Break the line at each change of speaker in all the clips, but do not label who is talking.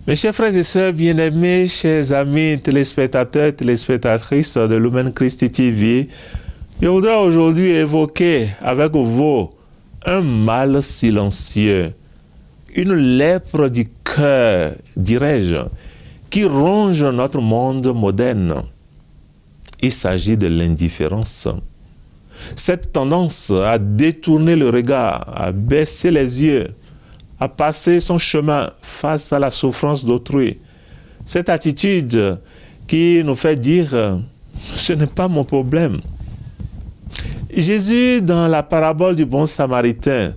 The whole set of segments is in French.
Mes chers frères et sœurs bien-aimés, chers amis téléspectateurs, téléspectatrices de Lumen Christi TV, je voudrais aujourd'hui évoquer avec vous un mal silencieux, une lèpre du cœur, dirais-je, qui ronge notre monde moderne. Il s'agit de l'indifférence. Cette tendance à détourner le regard, à baisser les yeux, à passer son chemin face à la souffrance d'autrui. Cette attitude qui nous fait dire « ce n'est pas mon problème ». Jésus, dans la parabole du bon samaritain,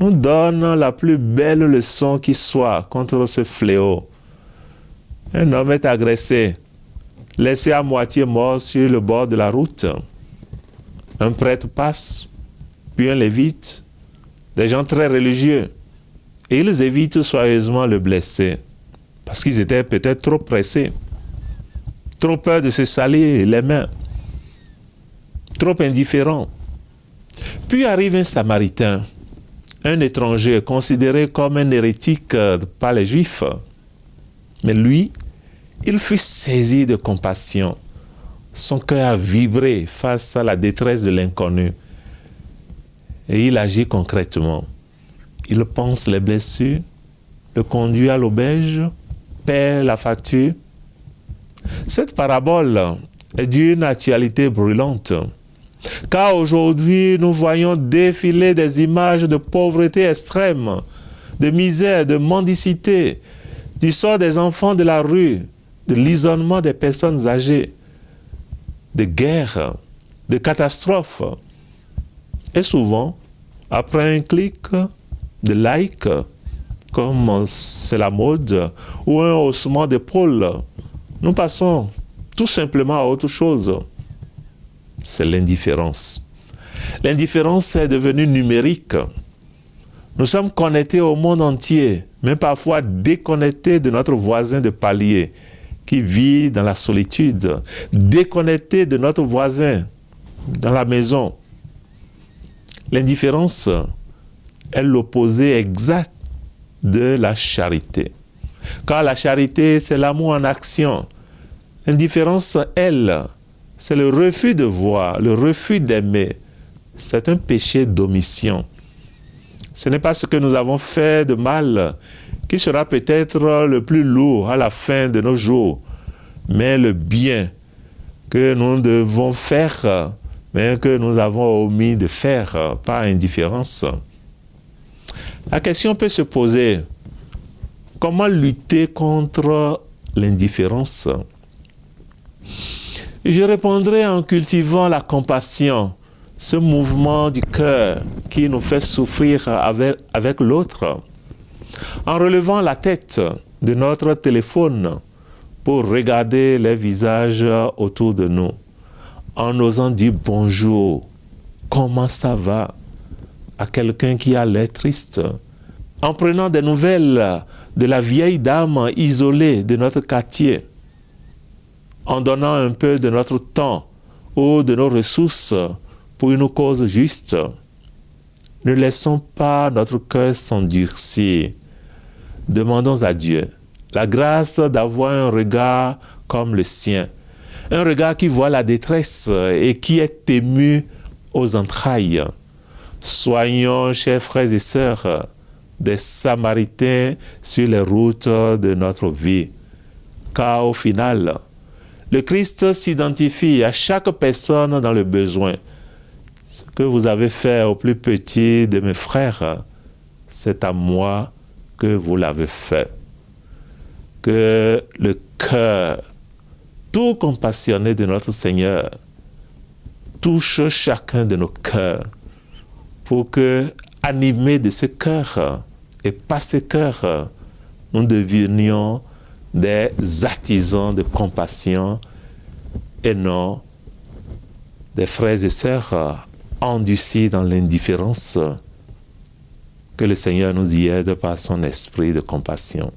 nous donne la plus belle leçon qui soit contre ce fléau. Un homme est agressé, laissé à moitié mort sur le bord de la route. Un prêtre passe, puis un lévite, des gens très religieux. Et ils évitent soigneusement le blessé, parce qu'ils étaient peut-être trop pressés, trop peur de se salir les mains, trop indifférents. Puis arrive un Samaritain, un étranger considéré comme un hérétique par les Juifs. Mais lui, il fut saisi de compassion. Son cœur a vibré face à la détresse de l'inconnu. Et il agit concrètement. Il pense les blessures, le conduit à l'auberge, paie la facture. Cette parabole est d'une actualité brûlante. Car aujourd'hui, nous voyons défiler des images de pauvreté extrême, de misère, de mendicité, du sort des enfants de la rue, de l'isolement des personnes âgées, de guerres, de catastrophes. Et souvent, après un clic, de like, comme c'est la mode, ou un haussement d'épaule, nous passons tout simplement à autre chose. C'est l'indifférence. L'indifférence est devenue numérique. Nous sommes connectés au monde entier, mais parfois déconnectés de notre voisin de palier qui vit dans la solitude, déconnectés de notre voisin dans la maison. L'indifférence est l'opposé exact de la charité. Car la charité, c'est l'amour en action. L'indifférence, elle, c'est le refus de voir, le refus d'aimer. C'est un péché d'omission. Ce n'est pas ce que nous avons fait de mal qui sera peut-être le plus lourd à la fin de nos jours, mais le bien que nous devons faire, mais que nous avons omis de faire par indifférence. La question peut se poser, comment lutter contre l'indifférence? Je répondrai en cultivant la compassion, ce mouvement du cœur qui nous fait souffrir avec l'autre, en relevant la tête de notre téléphone pour regarder les visages autour de nous, en osant dire bonjour, comment ça va à quelqu'un qui a l'air triste, en prenant des nouvelles de la vieille dame isolée de notre quartier, en donnant un peu de notre temps ou de nos ressources pour une cause juste. Ne laissons pas notre cœur s'endurcir. Demandons à Dieu la grâce d'avoir un regard comme le sien, un regard qui voit la détresse et qui est ému aux entrailles. Soyons, chers frères et sœurs, des Samaritains sur les routes de notre vie. Car au final, le Christ s'identifie à chaque personne dans le besoin. Ce que vous avez fait au plus petit de mes frères, c'est à moi que vous l'avez fait. Que le cœur tout compassionné de notre Seigneur touche chacun de nos cœurs pour que, animés de ce cœur et par ce cœur, nous devenions des artisans de compassion et non des frères et sœurs endurcis dans l'indifférence. Que le Seigneur nous y aide par son esprit de compassion.